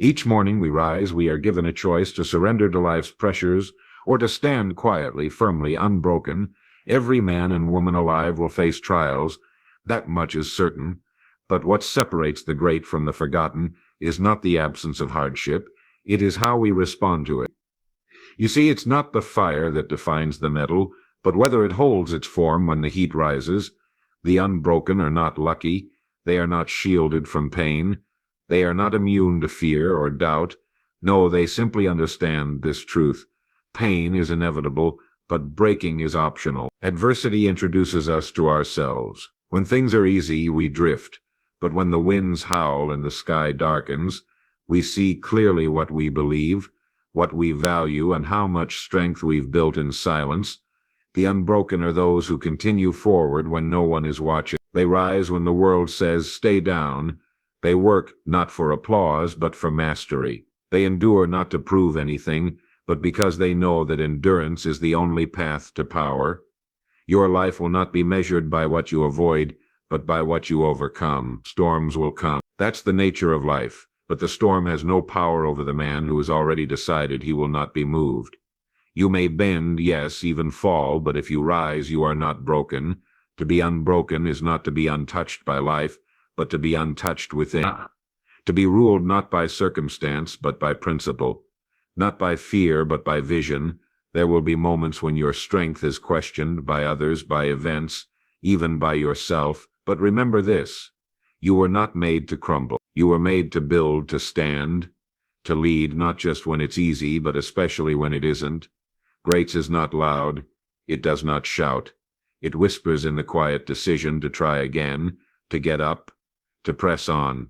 Each morning we rise, we are given a choice to surrender to life's pressures or to stand quietly, firmly, unbroken. Every man and woman alive will face trials, that much is certain. But what separates the great from the forgotten is not the absence of hardship, it is how we respond to it. You see, it's not the fire that defines the metal, but whether it holds its form when the heat rises. The unbroken are not lucky, they are not shielded from pain, they are not immune to fear or doubt. No, they simply understand this truth. Pain is inevitable, but breaking is optional. Adversity introduces us to ourselves. When things are easy, we drift. But when the winds howl and the sky darkens, we see clearly what we believe, what we value, and how much strength we've built in silence. The unbroken are those who continue forward when no one is watching. They rise when the world says, "Stay down." They work not for applause, but for mastery. They endure not to prove anything, but because they know that endurance is the only path to power. Your life will not be measured by what you avoid, but by what you overcome. Storms will come. That's the nature of life, but the storm has no power over the man who has already decided he will not be moved. You may bend, yes, even fall, but if you rise, you are not broken. To be unbroken is not to be untouched by life, but to be untouched within. To be ruled not by circumstance, but by principle. Not by fear, but by vision. There will be moments when your strength is questioned by others, by events, even by yourself. But remember this: you were not made to crumble. You were made to build, to stand, to lead, not just when it's easy, but especially when it isn't. Grace is not loud. It does not shout. It whispers in the quiet decision to try again, to get up, to press on.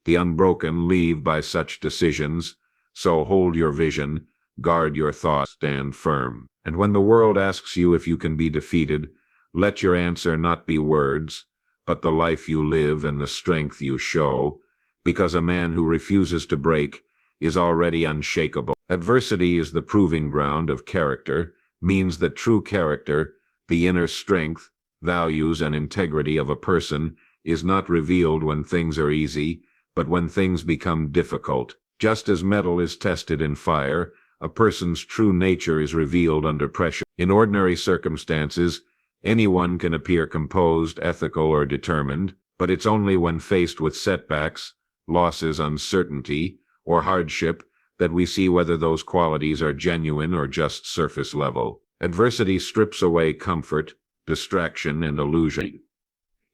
The unbroken leave by such decisions, so hold your vision, guard your thoughts, stand firm. And when the world asks you if you can be defeated, let your answer not be words, but the life you live and the strength you show, because a man who refuses to break is already unshakable. Adversity is the proving ground of character, means that true character, the inner strength, values, and integrity of a person is not revealed when things are easy, but when things become difficult. Just as metal is tested in fire, a person's true nature is revealed under pressure. In ordinary circumstances, anyone can appear composed, ethical, or determined, but it's only when faced with setbacks, losses, uncertainty, or hardship that we see whether those qualities are genuine or just surface level. Adversity strips away comfort, distraction, and illusion.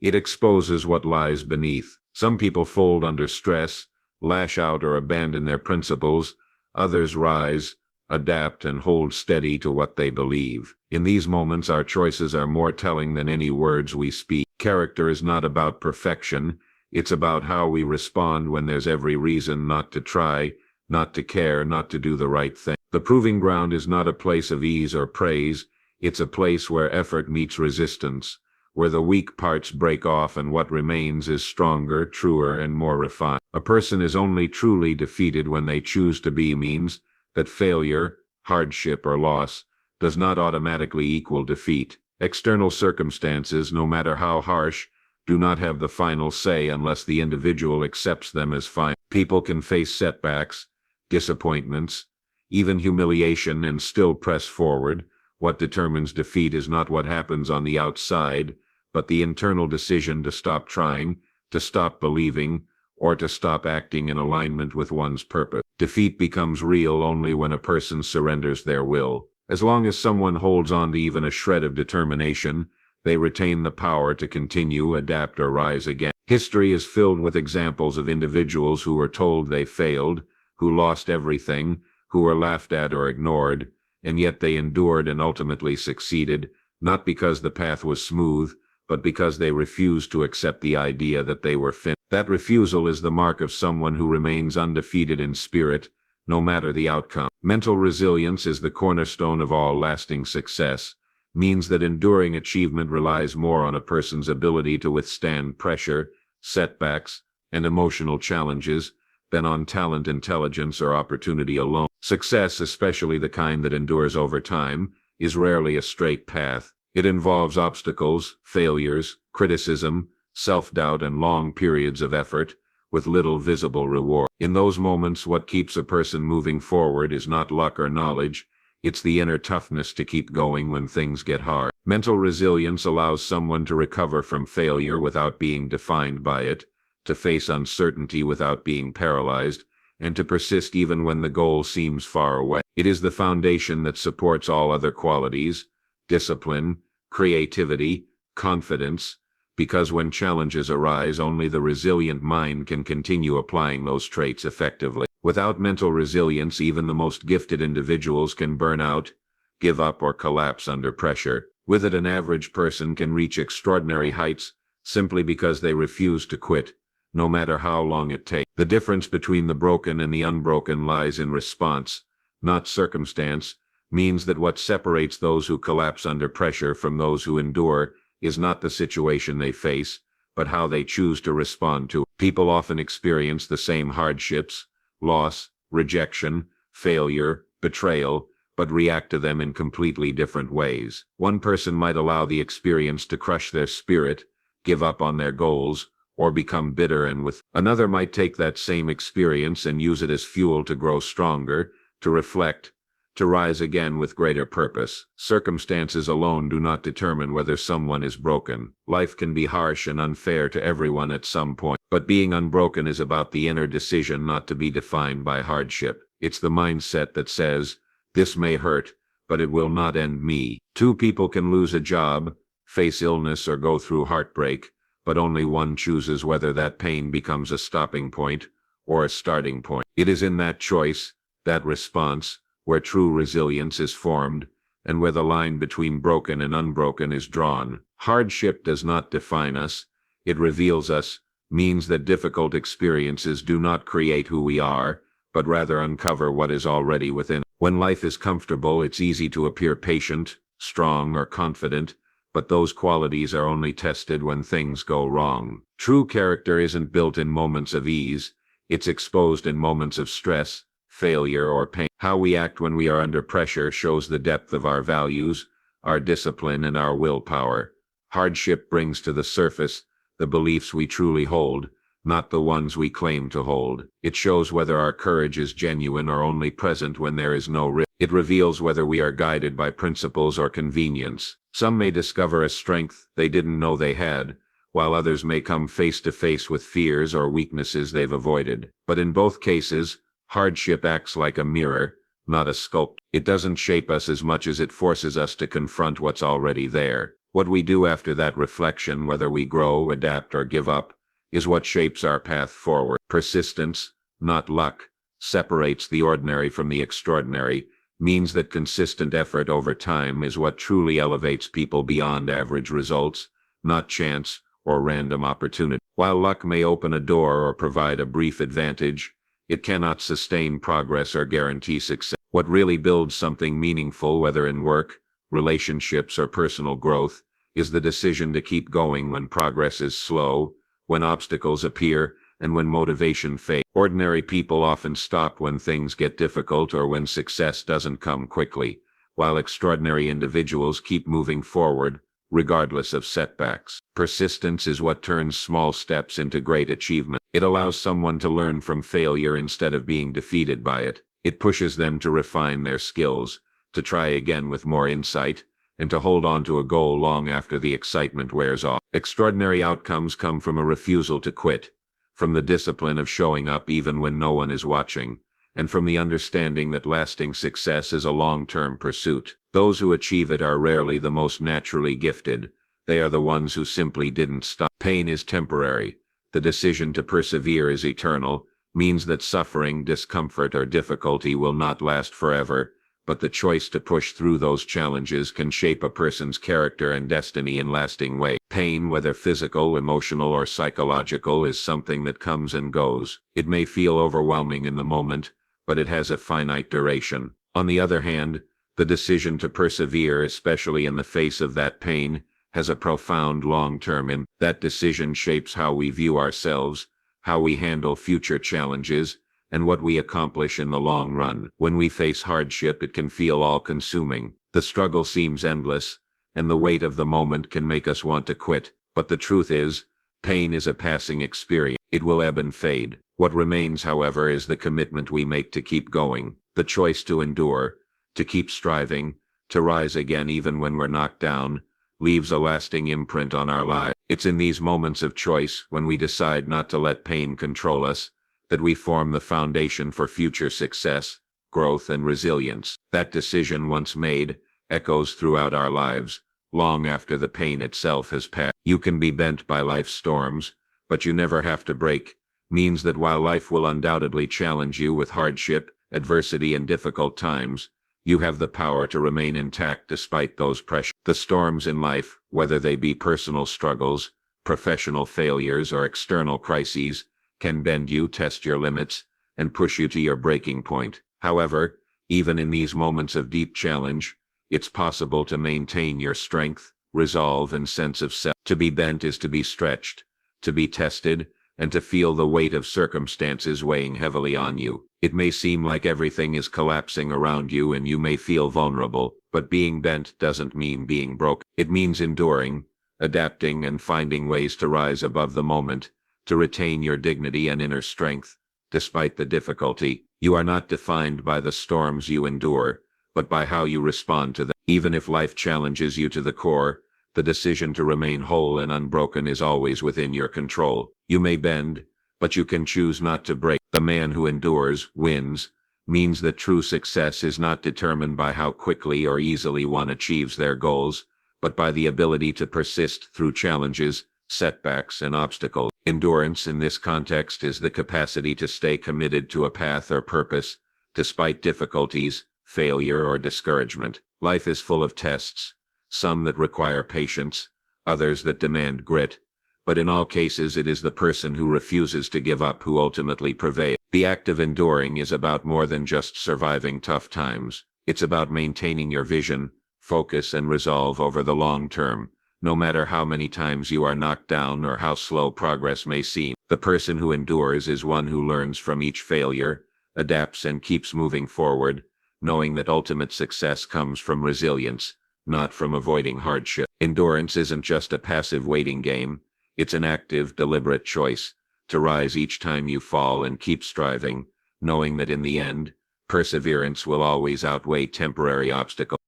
It exposes what lies beneath. Some people fold under stress, lash out or abandon their principles. Others rise, adapt, and hold steady to what they believe. In these moments, our choices are more telling than any words we speak. Character is not about perfection. It's about how we respond when there's every reason not to try, not to care, not to do the right thing. The proving ground is not a place of ease or praise. It's a place where effort meets resistance, where the weak parts break off and what remains is stronger, truer, and more refined. A person is only truly defeated when they choose to be, means that failure, hardship, or loss does not automatically equal defeat. External circumstances, no matter how harsh, do not have the final say unless the individual accepts them as final. People can face setbacks, disappointments, even humiliation, and still press forward. What determines defeat is not what happens on the outside, but the internal decision to stop trying, to stop believing, or to stop acting in alignment with one's purpose. Defeat becomes real only when a person surrenders their will. As long as someone holds on to even a shred of determination, they retain the power to continue, adapt, or rise again. History is filled with examples of individuals who were told they failed, who lost everything, who were laughed at or ignored, and yet they endured and ultimately succeeded, not because the path was smooth, but because they refused to accept the idea that they were finished. That refusal is the mark of someone who remains undefeated in spirit, no matter the outcome. Mental resilience is the cornerstone of all lasting success, means that enduring achievement relies more on a person's ability to withstand pressure, setbacks, and emotional challenges than on talent, intelligence, or opportunity alone. Success, especially the kind that endures over time, is rarely a straight path. It involves obstacles, failures, criticism, self-doubt, and long periods of effort, with little visible reward. In those moments, what keeps a person moving forward is not luck or knowledge, it's the inner toughness to keep going when things get hard. Mental resilience allows someone to recover from failure without being defined by it, to face uncertainty without being paralyzed, and to persist even when the goal seems far away. It is the foundation that supports all other qualities: discipline, creativity, confidence, because when challenges arise, only the resilient mind can continue applying those traits effectively. Without mental resilience, even the most gifted individuals can burn out, give up, or collapse under pressure. With it, an average person can reach extraordinary heights simply because they refuse to quit, no matter how long it takes. The difference between the broken and the unbroken lies in response, not circumstance. Means that what separates those who collapse under pressure from those who endure is not the situation they face, but how they choose to respond to it. People often experience the same hardships, loss, rejection, failure, betrayal, but react to them in completely different ways. One person might allow the experience to crush their spirit, give up on their goals, or become bitter and with. Another might take that same experience and use it as fuel to grow stronger, to reflect, to rise again with greater purpose. Circumstances alone do not determine whether someone is broken. Life can be harsh and unfair to everyone at some point, but being unbroken is about the inner decision not to be defined by hardship. It's the mindset that says, "This may hurt, but it will not end me." Two people can lose a job, face illness, or go through heartbreak, but only one chooses whether that pain becomes a stopping point or a starting point. It is in that choice, that response, where true resilience is formed, and where the line between broken and unbroken is drawn. Hardship does not define us, it reveals us, means that difficult experiences do not create who we are, but rather uncover what is already within. When life is comfortable, it's easy to appear patient, strong, or confident, but those qualities are only tested when things go wrong. True character isn't built in moments of ease, it's exposed in moments of stress, failure, or pain. How we act when we are under pressure shows the depth of our values, our discipline, and our willpower. Hardship brings to the surface the beliefs we truly hold, not the ones we claim to hold. It shows whether our courage is genuine or only present when there is no risk. It reveals whether we are guided by principles or convenience. Some may discover a strength they didn't know they had, while others may come face to face with fears or weaknesses they've avoided. But in both cases, hardship acts like a mirror, not a sculptor. It doesn't shape us as much as it forces us to confront what's already there. What we do after that reflection, whether we grow, adapt, or give up, is what shapes our path forward. Persistence, not luck, separates the ordinary from the extraordinary, means that consistent effort over time is what truly elevates people beyond average results, not chance or random opportunity. While luck may open a door or provide a brief advantage, it cannot sustain progress or guarantee success. What really builds something meaningful, whether in work, relationships, or personal growth, is the decision to keep going when progress is slow, when obstacles appear, and when motivation fades. Ordinary people often stop when things get difficult or when success doesn't come quickly, while extraordinary individuals keep moving forward, regardless of setbacks. Persistence is what turns small steps into great achievement. It allows someone to learn from failure instead of being defeated by it. It pushes them to refine their skills, to try again with more insight, and to hold on to a goal long after the excitement wears off. Extraordinary outcomes come from a refusal to quit, from the discipline of showing up even when no one is watching, and from the understanding that lasting success is a long-term pursuit. Those who achieve it are rarely the most naturally gifted. They are the ones who simply didn't stop. Pain is temporary. The decision to persevere is eternal, means that suffering, discomfort, or difficulty will not last forever, but the choice to push through those challenges can shape a person's character and destiny in lasting ways. Pain, whether physical, emotional, or psychological, is something that comes and goes. It may feel overwhelming in the moment, but it has a finite duration. On the other hand, the decision to persevere, especially in the face of that pain, has a profound long-term impact. That decision shapes how we view ourselves, how we handle future challenges, and what we accomplish in the long run. When we face hardship, it can feel all-consuming. The struggle seems endless, and the weight of the moment can make us want to quit. But the truth is, Pain is a passing experience. It will ebb and fade. What remains, however, is the commitment we make to keep going, the choice to endure, to keep striving, to rise again even when we're knocked down, leaves a lasting imprint on our lives. It's in these moments of choice, when we decide not to let pain control us, that we form the foundation for future success, growth, and resilience. That decision, once made, echoes throughout our lives, long after the pain itself has passed. You can be bent by life's storms, but you never have to break. Means that while life will undoubtedly challenge you with hardship, adversity, and difficult times, you have the power to remain intact despite those pressures. The storms in life, whether they be personal struggles, professional failures, or external crises, can bend you, test your limits, and push you to your breaking point. However, even in these moments of deep challenge, it's possible to maintain your strength, resolve, and sense of self. To be bent is to be stretched, to be tested, and to feel the weight of circumstances weighing heavily on you. It may seem like everything is collapsing around you and you may feel vulnerable, but being bent doesn't mean being broken. It means enduring, adapting, and finding ways to rise above the moment, to retain your dignity and inner strength. Despite the difficulty, you are not defined by the storms you endure, but by how you respond to them. Even if life challenges you to the core, the decision to remain whole and unbroken is always within your control. You may bend, but you can choose not to break. The man who endures, wins, means that true success is not determined by how quickly or easily one achieves their goals, but by the ability to persist through challenges, setbacks, and obstacles. Endurance in this context is the capacity to stay committed to a path or purpose, despite difficulties, failure, or discouragement. Life is full of tests, some that require patience, others that demand grit, but in all cases it is the person who refuses to give up who ultimately prevails. The act of enduring is about more than just surviving tough times. It's about maintaining your vision, focus, and resolve over the long term, no matter how many times you are knocked down or how slow progress may seem. The person who endures is one who learns from each failure, adapts, and keeps moving forward, knowing that ultimate success comes from resilience, not from avoiding hardship. Endurance isn't just a passive waiting game. It's an active, deliberate choice to rise each time you fall and keep striving, knowing that in the end, perseverance will always outweigh temporary obstacles.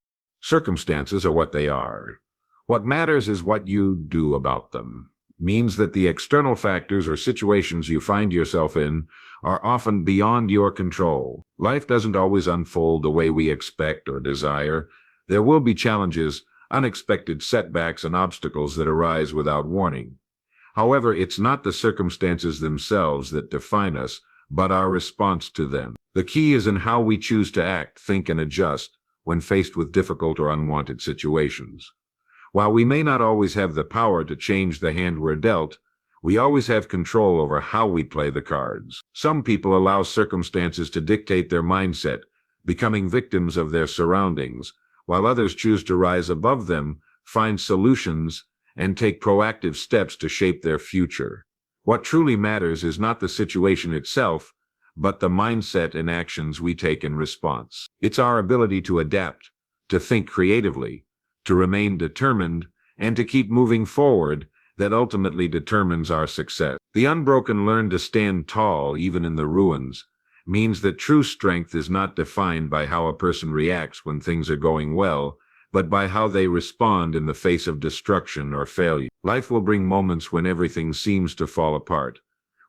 Circumstances are what they are. What matters is what you do about them. Means that the external factors or situations you find yourself in are often beyond your control. Life doesn't always unfold the way we expect or desire. There will be challenges, unexpected setbacks, and obstacles that arise without warning. However, it's not the circumstances themselves that define us, but our response to them. The key is in how we choose to act, think, and adjust when faced with difficult or unwanted situations. While we may not always have the power to change the hand we're dealt, we always have control over how we play the cards. Some people allow circumstances to dictate their mindset, becoming victims of their surroundings, while others choose to rise above them, find solutions, and take proactive steps to shape their future. What truly matters is not the situation itself, but the mindset and actions we take in response. It's our ability to adapt, to think creatively, to remain determined, and to keep moving forward that ultimately determines our success. The unbroken learn to stand tall even in the ruins, means that true strength is not defined by how a person reacts when things are going well, but by how they respond in the face of destruction or failure. Life will bring moments when everything seems to fall apart.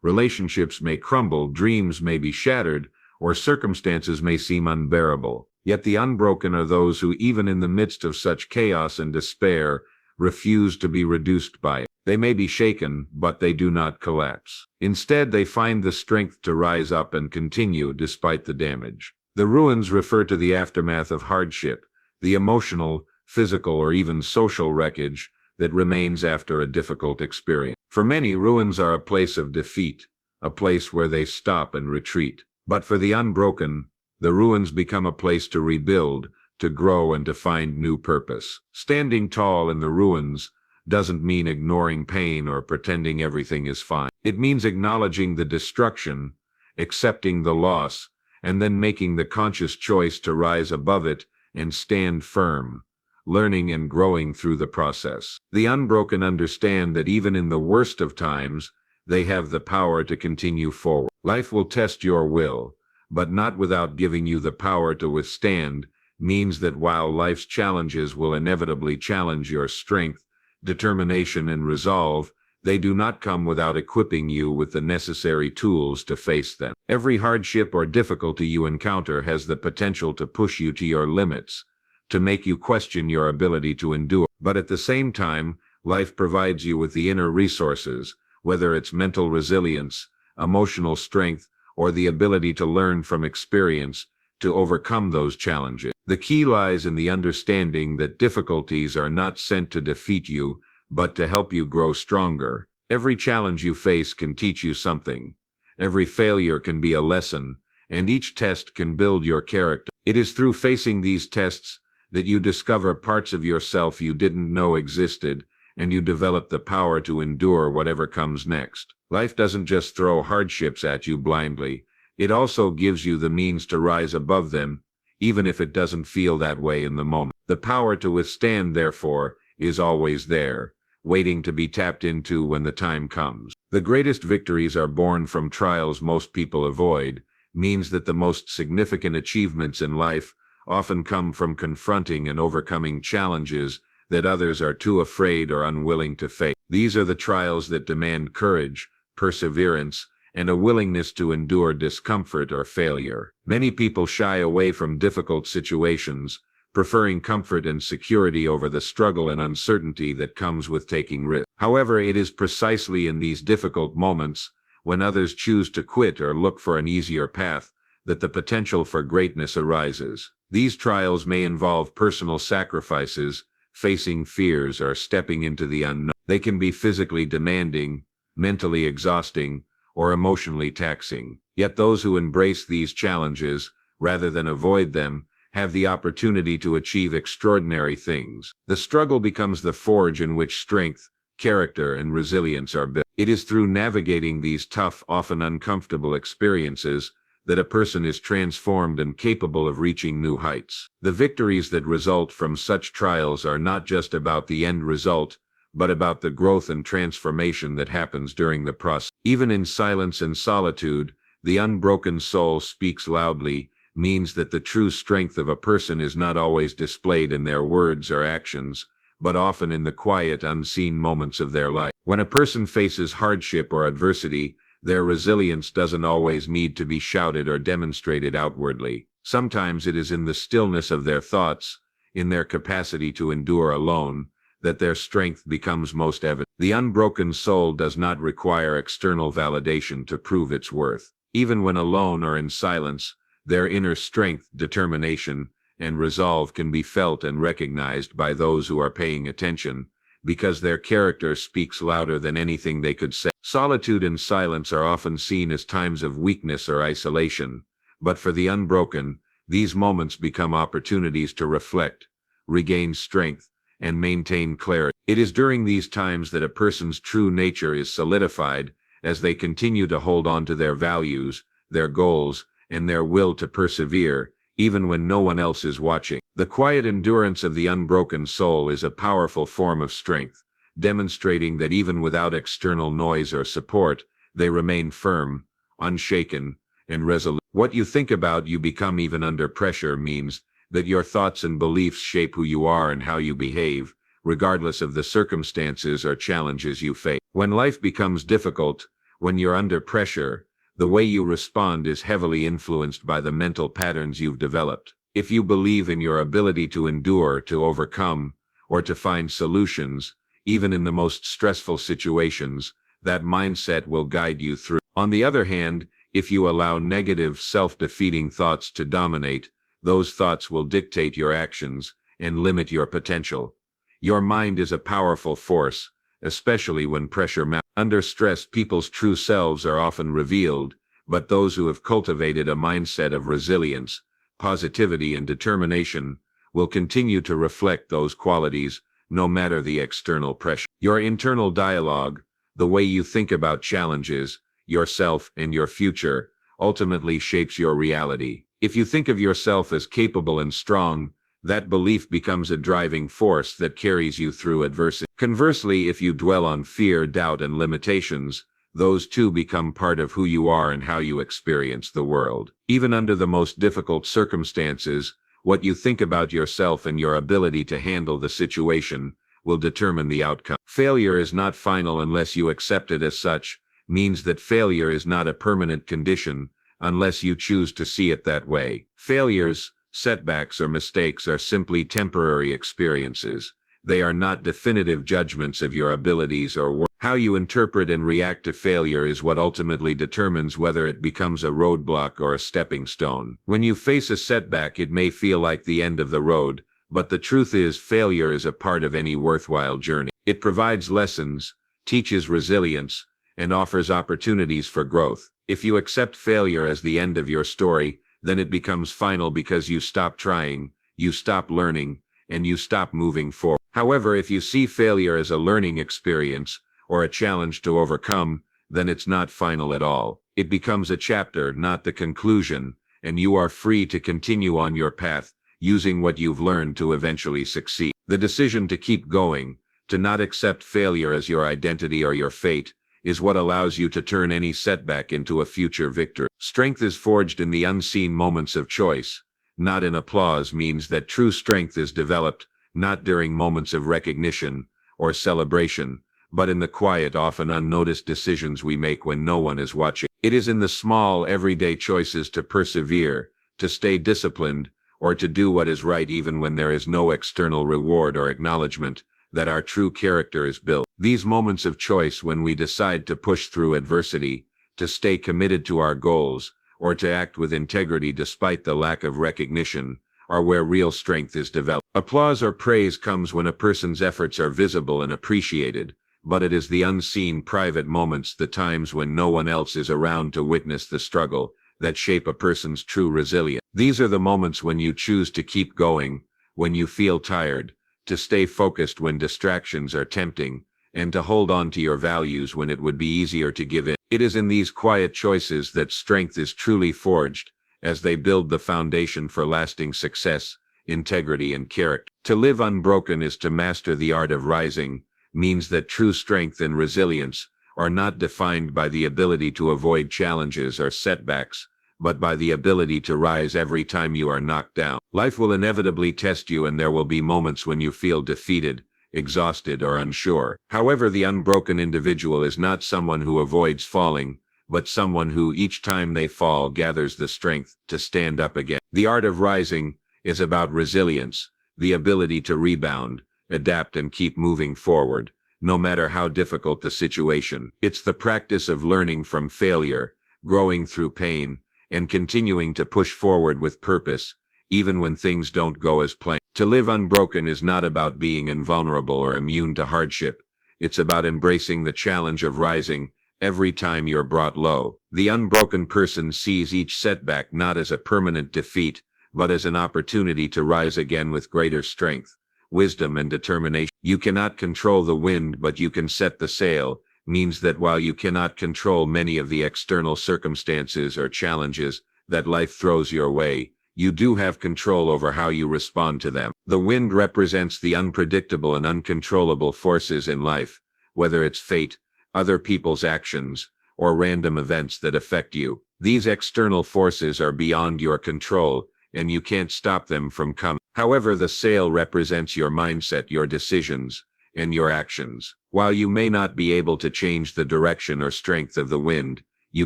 Relationships may crumble, dreams may be shattered, or circumstances may seem unbearable. Yet the unbroken are those who, even in the midst of such chaos and despair, refuse to be reduced by it. They may be shaken, but they do not collapse. Instead, they find the strength to rise up and continue despite the damage. The ruins refer to the aftermath of hardship, the emotional, physical, or even social wreckage that remains after a difficult experience. For many, ruins are a place of defeat, a place where they stop and retreat. But for the unbroken, the ruins become a place to rebuild, to grow, and to find new purpose. Standing tall in the ruins doesn't mean ignoring pain or pretending everything is fine. It means acknowledging the destruction, accepting the loss, and then making the conscious choice to rise above it and stand firm, learning and growing through the process. The unbroken understand that even in the worst of times, they have the power to continue forward. Life will test your will, but not without giving you the power to withstand, means that while life's challenges will inevitably challenge your strength, determination, and resolve, they do not come without equipping you with the necessary tools to face them. Every hardship or difficulty you encounter has the potential to push you to your limits, to make you question your ability to endure. But at the same time, life provides you with the inner resources, whether it's mental resilience, emotional strength, or the ability to learn from experience, to overcome those challenges. The key lies in the understanding that difficulties are not sent to defeat you, but to help you grow stronger. Every challenge you face can teach you something. Every failure can be a lesson, and each test can build your character. It is through facing these tests that you discover parts of yourself you didn't know existed, and you develop the power to endure whatever comes next. Life doesn't just throw hardships at you blindly. It also gives you the means to rise above them, even if it doesn't feel that way in the moment. The power to withstand, therefore, is always there, waiting to be tapped into when the time comes. The greatest victories are born from trials most people avoid, means that the most significant achievements in life often come from confronting and overcoming challenges that others are too afraid or unwilling to face. These are the trials that demand courage, perseverance, and a willingness to endure discomfort or failure. Many people shy away from difficult situations, preferring comfort and security over the struggle and uncertainty that comes with taking risks. However, it is precisely in these difficult moments, when others choose to quit or look for an easier path, that the potential for greatness arises. These trials may involve personal sacrifices, facing fears, or stepping into the unknown. They can be physically demanding, mentally exhausting, or emotionally taxing. Yet those who embrace these challenges, rather than avoid them, have the opportunity to achieve extraordinary things. The struggle becomes the forge in which strength, character, and resilience are built. It is through navigating these tough, often uncomfortable experiences that a person is transformed and capable of reaching new heights. The victories that result from such trials are not just about the end result, but about the growth and transformation that happens during the process. Even in silence and solitude, the unbroken soul speaks loudly, means that the true strength of a person is not always displayed in their words or actions, but often in the quiet, unseen moments of their life. When a person faces hardship or adversity, their resilience doesn't always need to be shouted or demonstrated outwardly. Sometimes it is in the stillness of their thoughts, in their capacity to endure alone, that their strength becomes most evident. The unbroken soul does not require external validation to prove its worth. Even when alone or in silence, their inner strength, determination, and resolve can be felt and recognized by those who are paying attention, because their character speaks louder than anything they could say. Solitude and silence are often seen as times of weakness or isolation, but for the unbroken, these moments become opportunities to reflect, regain strength, and maintain clarity. It is during these times that a person's true nature is solidified, as they continue to hold on to their values, their goals, and their will to persevere, even when no one else is watching. The quiet endurance of the unbroken soul is a powerful form of strength, demonstrating that even without external noise or support, they remain firm, unshaken, and resolute. What you think about you become even under pressure means that your thoughts and beliefs shape who you are and how you behave, regardless of the circumstances or challenges you face. When life becomes difficult, when you're under pressure, the way you respond is heavily influenced by the mental patterns you've developed. If you believe in your ability to endure, to overcome, or to find solutions, even in the most stressful situations, that mindset will guide you through. On the other hand, if you allow negative, self-defeating thoughts to dominate, those thoughts will dictate your actions and limit your potential. Your mind is a powerful force, especially when pressure mounts. Under stress, people's true selves are often revealed, but those who have cultivated a mindset of resilience, positivity, and determination will continue to reflect those qualities, no matter the external pressure. Your internal dialogue, the way you think about challenges, yourself, and your future, ultimately shapes your reality. If you think of yourself as capable and strong, That belief becomes a driving force that carries you through adversity. Conversely, if you dwell on fear, doubt, and limitations, those too become part of who you are and how you experience the world. Even under the most difficult circumstances, what you think about yourself and your ability to handle the situation will determine the outcome. Failure is not final unless you accept it as such, means that failure is not a permanent condition unless you choose to see it that way. Failures, setbacks, or mistakes are simply temporary experiences. They are not definitive judgments of your abilities or work. How you interpret and react to failure is what ultimately determines whether it becomes a roadblock or a stepping stone. When you face a setback, it may feel like the end of the road, but the truth is failure is a part of any worthwhile journey. It provides lessons, teaches resilience, and offers opportunities for growth. If you accept failure as the end of your story, then it becomes final because you stop trying, you stop learning, and you stop moving forward. However, if you see failure as a learning experience or a challenge to overcome, then it's not final at all. It becomes a chapter, not the conclusion, and you are free to continue on your path, using what you've learned to eventually succeed. The decision to keep going, to not accept failure as your identity or your fate, is what allows you to turn any setback into a future victory. Strength is forged in the unseen moments of choice, not in applause. Means that true strength is developed not during moments of recognition or celebration, but in the quiet, often unnoticed decisions we make when no one is watching. It is in the small, everyday choices to persevere, to stay disciplined, or to do what is right even when there is no external reward or acknowledgement, that our true character is built. These moments of choice, when we decide to push through adversity, to stay committed to our goals, or to act with integrity despite the lack of recognition, are where real strength is developed. Applause or praise comes when a person's efforts are visible and appreciated, but it is the unseen, private moments, the times when no one else is around to witness the struggle, that shape a person's true resilience. These are the moments when you choose to keep going, when you feel tired, to stay focused when distractions are tempting, and to hold on to your values when it would be easier to give in. It is in these quiet choices that strength is truly forged, as they build the foundation for lasting success, integrity, and character. To live unbroken is to master the art of rising, means that true strength and resilience are not defined by the ability to avoid challenges or setbacks, but by the ability to rise every time you are knocked down. Life will inevitably test you, and there will be moments when you feel defeated, exhausted, or unsure. However, the unbroken individual is not someone who avoids falling, but someone who, each time they fall, gathers the strength to stand up again. The art of rising is about resilience, the ability to rebound, adapt, and keep moving forward, no matter how difficult the situation. It's the practice of learning from failure, growing through pain, and continuing to push forward with purpose, even when things don't go as planned. To live unbroken is not about being invulnerable or immune to hardship. It's about embracing the challenge of rising every time you're brought low. The unbroken person sees each setback not as a permanent defeat, but as an opportunity to rise again with greater strength, wisdom, and determination. You cannot control the wind, but you can set the sail, means that while you cannot control many of the external circumstances or challenges that life throws your way, you do have control over how you respond to them. The wind represents the unpredictable and uncontrollable forces in life, whether it's fate, other people's actions, or random events that affect you. These external forces are beyond your control, and you can't stop them from coming. However, the sail represents your mindset, your decisions, and your actions. While you may not be able to change the direction or strength of the wind, you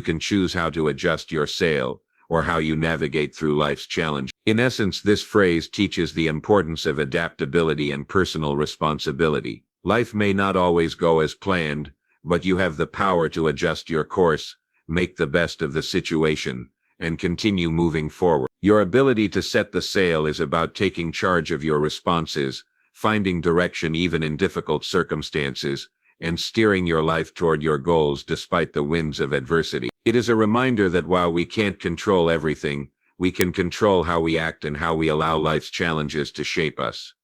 can choose how to adjust your sail, or how you navigate through life's challenge. In essence, this phrase teaches the importance of adaptability and personal responsibility. Life may not always go as planned, but you have the power to adjust your course, make the best of the situation, and continue moving forward. Your ability to set the sail is about taking charge of your responses, finding direction even in difficult circumstances, and steering your life toward your goals despite the winds of adversity. It is a reminder that while we can't control everything, we can control how we act and how we allow life's challenges to shape us.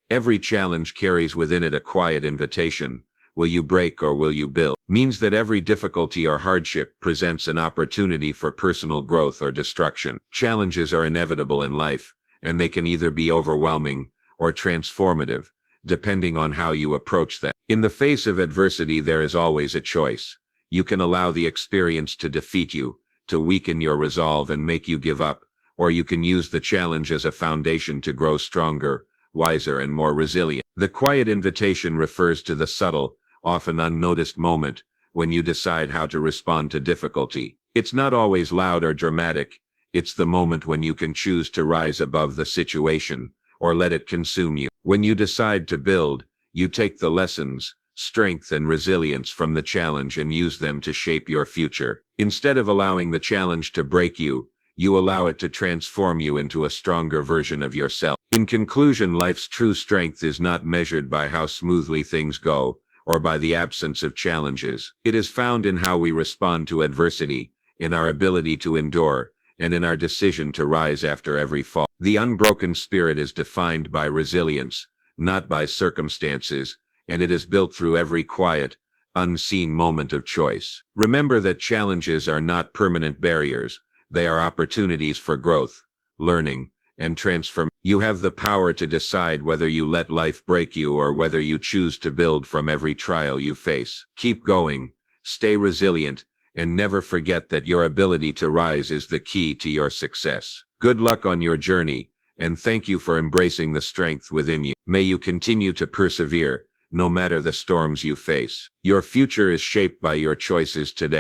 Every challenge carries within it a quiet invitation. Will you break or will you build? Means that every difficulty or hardship presents an opportunity for personal growth or destruction. Challenges are inevitable in life, and they can either be overwhelming or transformative, depending on how you approach them. In the face of adversity, there is always a choice. You can allow the experience to defeat you, to weaken your resolve and make you give up, or you can use the challenge as a foundation to grow stronger, wiser, and more resilient. The quiet invitation refers to the subtle, often unnoticed moment when you decide how to respond to difficulty. It's not always loud or dramatic. It's the moment when you can choose to rise above the situation, or let it consume you. When you decide to build, you take the lessons, strength, and resilience from the challenge and use them to shape your future. Instead of allowing the challenge to break you, you allow it to transform you into a stronger version of yourself. In conclusion, life's true strength is not measured by how smoothly things go, or by the absence of challenges. It is found in how we respond to adversity, in our ability to endure, and in our decision to rise after every fall. The unbroken spirit is defined by resilience, not by circumstances, and it is built through every quiet, unseen moment of choice. Remember that challenges are not permanent barriers. They are opportunities for growth, learning, and transformation. You have the power to decide whether you let life break you or whether you choose to build from every trial you face. Keep going, stay resilient, and never forget that your ability to rise is the key to your success. Good luck on your journey, and thank you for embracing the strength within you. May you continue to persevere, no matter the storms you face. Your future is shaped by your choices today.